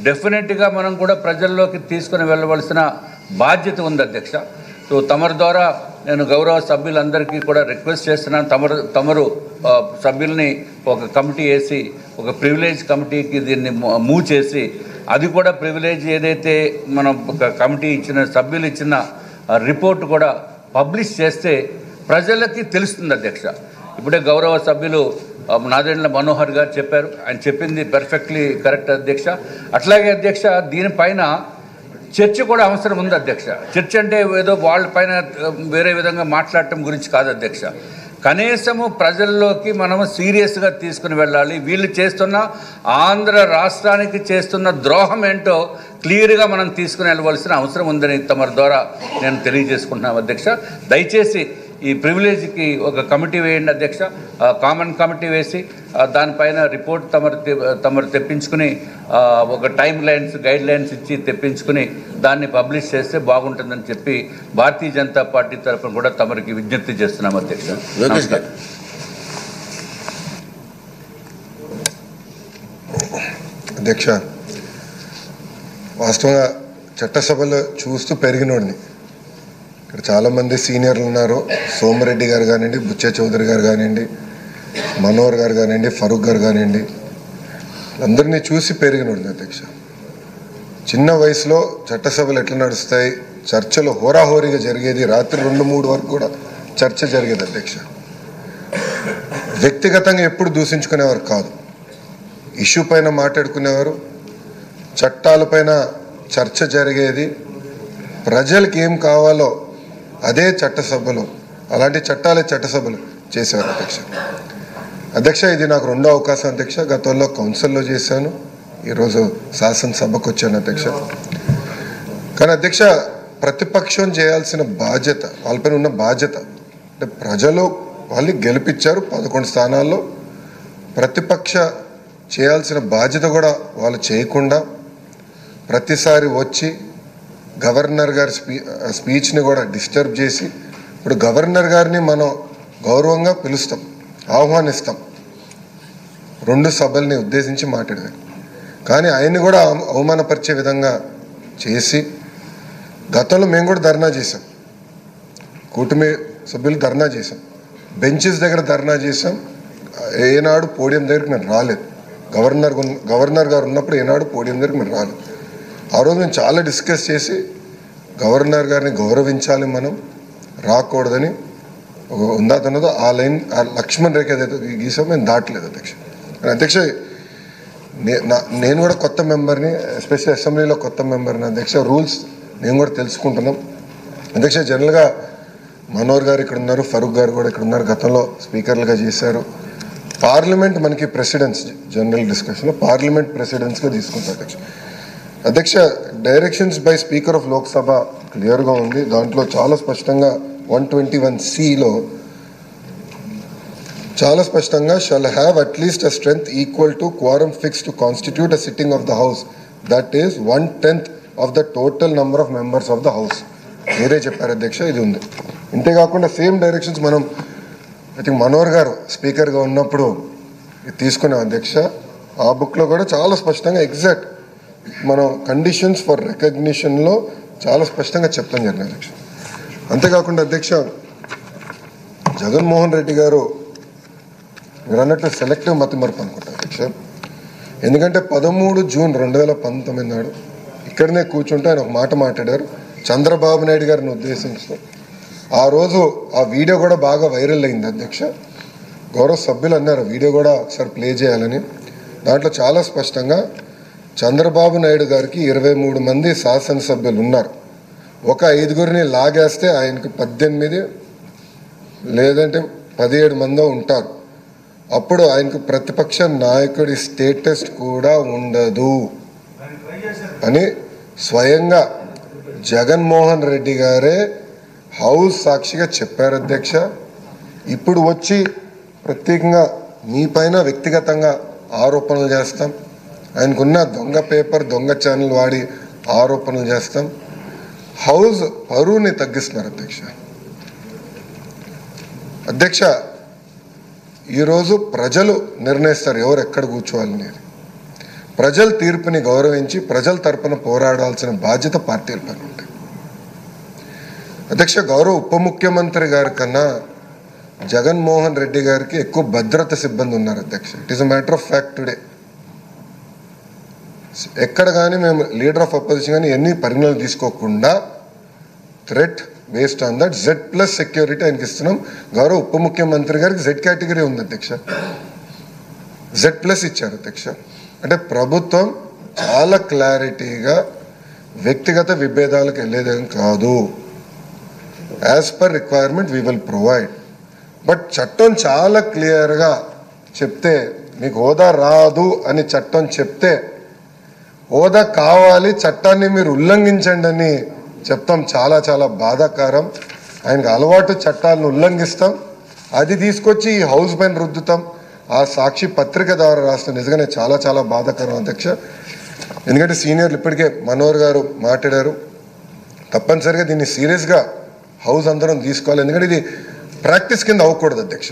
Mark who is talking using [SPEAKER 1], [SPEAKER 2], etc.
[SPEAKER 1] డెఫినెట్గా మనం కూడా ప్రజల్లోకి తీసుకుని వెళ్ళవలసిన బాధ్యత ఉంది అధ్యక్ష. సో తమరి ద్వారా నేను గౌరవ సభ్యులందరికీ కూడా రిక్వెస్ట్ చేస్తున్నాను, తమరు సభ్యుల్ని ఒక కమిటీ వేసి ఒక ప్రివిలేజ్ కమిటీకి దీన్ని మూవ్ చేసి, అది కూడా ప్రివిలేజ్ ఏదైతే మనం ఒక కమిటీ ఇచ్చిన సభ్యులు ఇచ్చిన రిపోర్ట్ కూడా పబ్లిష్ చేస్తే ప్రజలకి తెలుస్తుంది అధ్యక్ష. ఇప్పుడే గౌరవ సభ్యులు నాదెండ్ల మనోహర్ గారు చెప్పారు, ఆయన చెప్పింది పర్ఫెక్ట్లీ కరెక్ట్ అధ్యక్ష. అట్లాగే అధ్యక్ష దీనిపైన చర్చ కూడా అవసరం ఉంది అధ్యక్ష. చర్చ అంటే ఏదో వాళ్ళపైన వేరే విధంగా మాట్లాడటం గురించి కాదు అధ్యక్ష. కనీసము ప్రజల్లోకి మనము సీరియస్గా తీసుకుని వెళ్ళాలి. వీళ్ళు చేస్తున్న ఆంధ్ర రాష్ట్రానికి చేస్తున్న ద్రోహం ఏంటో క్లియర్గా మనం తీసుకుని వెళ్ళవలసిన అవసరం ఉందని తమరి ద్వారా నేను తెలియజేసుకుంటున్నాను అధ్యక్ష. దయచేసి ఈ ప్రివిలేజ్కి ఒక కమిటీ వేయండి అధ్యక్ష, కామన్ కమిటీ వేసి దానిపైన రిపోర్ట్ తమరు తెప్పించుకుని ఒక టైం లైన్స్ గైడ్ లైన్స్ ఇచ్చి తెప్పించుకుని దాన్ని పబ్లిష్ చేస్తే బాగుంటుందని చెప్పి భారతీయ జనతా పార్టీ తరఫున కూడా తమరికి విజ్ఞప్తి చేస్తున్నాం అధ్యక్ష.
[SPEAKER 2] అధ్యక్ష, వాస్తవంగా చట్టసభలో చూస్తూ పెరిగినోడిని. ఇక్కడ చాలామంది సీనియర్లు ఉన్నారు, సోమిరెడ్డి గారు కానివ్వండి, బుచ్చే చౌదరి గారు కానివ్వండి, మనోహర్ గారు కానివ్వండి, ఫరూక్ గారు కానివ్వండి, అందరినీ చూసి పెరిగినోడిని అధ్యక్ష. చిన్న వయసులో చట్టసభలు ఎట్లా నడుస్తాయి, చర్చలు హోరాహోరీగా జరిగేది, రాత్రి 2-3 వరకు కూడా చర్చ జరిగేది అధ్యక్ష. వ్యక్తిగతంగా ఎప్పుడు దూషించుకునేవారు కాదు, ఇష్యూ పైన మాట్లాడుకునేవారు, చట్టాలపైన చర్చ జరిగేది, ప్రజలకు ఏం కావాలో అదే చట్టసభలు, అలాంటి చట్టాలే చట్టసభలు చేసేవారు అధ్యక్ష. ఇది నాకు 2వ అవకాశం అధ్యక్ష. గతంలో కౌన్సిల్లో చేశాను, ఈరోజు శాసనసభకు వచ్చాను అధ్యక్ష. కానీ అధ్యక్ష, ప్రతిపక్షం చేయాల్సిన బాధ్యత, వాళ్ళపైన ఉన్న బాధ్యత అంటే ప్రజలు వాళ్ళు గెలిపించారు 11 స్థానాల్లో, ప్రతిపక్ష చేయాల్సిన బాధ్యత కూడా వాళ్ళు చేయకుండా ప్రతిసారి వచ్చి గవర్నర్ గారి స్పీచ్ని కూడా డిస్టర్బ్ చేసి, ఇప్పుడు గవర్నర్ గారిని మనం గౌరవంగా పిలుస్తాం, ఆహ్వానిస్తాం 2 సభల్ని ఉద్దేశించి మాట్లాడారు, కానీ ఆయన్ని కూడా అవమానపరిచే విధంగా చేసి, గతంలో మేము కూడా ధర్నా చేసాం, కూటమి సభ్యులు ధర్నా చేసాం, బెంచెస్ దగ్గర ధర్నా చేసాం. ఏనాడు పోడియం దగ్గరికి మేము రాలేదు, గవర్నర్ గారు ఉన్నప్పుడు ఏనాడు పోడియం దగ్గరికి మేము రాలేదు. ఆ రోజు మేము చాలా డిస్కస్ చేసి గవర్నర్ గారిని గౌరవించాలి, మనం రాకూడదని ఉందాతన్నదో ఆ లైన్, ఆ లక్ష్మణ్ రేఖ ఏదైతే గీసాం మేము దాటలేదు అధ్యక్ష. అధ్యక్ష, నేను కూడా కొత్త మెంబర్ని, ఎస్పెషల్లీ అసెంబ్లీలో కొత్త మెంబర్ని అధ్యక్ష. రూల్స్ నేను కూడా తెలుసుకుంటున్నాం అధ్యక్ష. జనరల్గా మనోహర్ గారు ఇక్కడ ఉన్నారు, ఫరూక్ గారు కూడా ఇక్కడ ఉన్నారు, గతంలో స్పీకర్లుగా చేశారు. పార్లమెంట్ మనకి ప్రెసిడెన్స్, జనరల్ డిస్కషన్లో పార్లమెంట్ ప్రెసిడెన్స్గా తీసుకుంటారు అధ్యక్ష. అధ్యక్ష, directions by speaker of Lok Sabha క్లియర్గా ఉంది. దాంట్లో చాలా స్పష్టంగా 121(c)లో చాలా స్పష్టంగా shall have at least a strength equal to క్వారం fix to constitute a sitting of the house, that is 1/10 of the total number of members of the house. మీరే చెప్పారు అధ్యక్ష, ఇది ఉంది. ఇంతేకాకుండా సేమ్ డైరెక్షన్స్ మనం ఐ థింక్ మనోహర్ గారు స్పీకర్గా ఉన్నప్పుడు తీసుకున్నాం అధ్యక్ష. ఆ బుక్లో కూడా చాలా స్పష్టంగా ఎగ్జాక్ట్ మనం కండిషన్స్ ఫర్ రికగ్నిషన్లో చాలా స్పష్టంగా చెప్తాం జరిగింది అధ్యక్ష. అంతేకాకుండా అధ్యక్ష, జగన్మోహన్ రెడ్డి గారు మీరు అన్నట్టు సెలెక్టివ్ మతిమరుపు అనుకుంటా అధ్యక్ష. ఎందుకంటే 13 జూన్ 2019 నాడు ఇక్కడనే కూర్చుంటే ఆయన ఒక మాట మాట్లాడారు చంద్రబాబు నాయుడు గారిని ఉద్దేశించి. ఆ రోజు ఆ వీడియో కూడా బాగా వైరల్ అయింది అధ్యక్ష. గౌరవ సభ్యులు అన్నారు వీడియో కూడా ఒకసారి ప్లే చేయాలని. దాంట్లో చాలా స్పష్టంగా చంద్రబాబు నాయుడు గారికి 23 మంది శాసనసభ్యులు ఉన్నారు, ఒక 5గురిని లాగేస్తే ఆయనకి 18 లేదంటే 17 మందో ఉంటారు. అప్పుడు ఆయనకు ప్రతిపక్ష నాయకుడి స్టేటస్ కూడా ఉండదు అని స్వయంగా జగన్మోహన్ రెడ్డి గారే హౌస్ సాక్షిగా చెప్పారు అధ్యక్ష. ఇప్పుడు వచ్చి ప్రత్యేకంగా మీ పైన వ్యక్తిగతంగా ఆరోపణలు చేస్తాం, ఆయనకున్న దొంగ పేపర్ దొంగ ఛానల్ వాడి ఆరోపణలు చేస్తాం, హౌస్ పరువుని తగ్గిస్తున్నారు అధ్యక్ష. అధ్యక్ష, ఈరోజు ప్రజలు నిర్ణయిస్తారు ఎవరు ఎక్కడ కూర్చోవాలనేది. ప్రజల తీర్పుని గౌరవించి ప్రజల తరపున పోరాడాల్సిన బాధ్యత పార్టీలపై ఉంటాయి. అధ్యక్ష, గౌరవ ఉప ముఖ్యమంత్రి గారి కన్నా జగన్మోహన్ రెడ్డి గారికి ఎక్కువ భద్రత సిబ్బంది ఉన్నారు అధ్యక్ష. It is a matter of fact today. ఎక్కడ కానీ మేము లీడర్ ఆఫ్ అపోజిషన్ కానీ ఎన్ని పరిగణనలు తీసుకోకుండా threat based on that Z+ security ఆయనకి ఇస్తున్నాం. గౌరవ ఉప ముఖ్యమంత్రి గారికి Z కేటగిరీ ఉంది అధ్యక్ష, Z+ ఇచ్చారు అధ్యక్ష. అంటే ప్రభుత్వం చాలా క్లారిటీగా వ్యక్తిగత విభేదాలకు వెళ్ళేదేం కాదు. As per requirement we will provide. But చట్టం చాలా క్లియర్గా చెప్తే మీకు హోదా రాదు అని చట్టం చెప్తే హోదా కావాలి, చట్టాన్ని మీరు ఉల్లంఘించండి అని చెప్తాం. చాలా చాలా బాధాకరం. ఆయనకు అలవాటు చట్టాలను ఉల్లంఘిస్తాం, అది తీసుకొచ్చి ఈ హౌస్ పైన రుద్దుతాం. ఆ సాక్షి పత్రిక ద్వారా రాష్ట్రం నిజంగానే చాలా చాలా బాధాకరం అధ్యక్ష. ఎందుకంటే సీనియర్లు ఇప్పటికే మనోహర్ గారు మాట్లాడారు. తప్పనిసరిగా దీన్ని సీరియస్గా హౌస్ అందరం తీసుకోవాలి. ఎందుకంటే ఇది ప్రాక్టీస్ కింద అవ్వకూడదు అధ్యక్ష.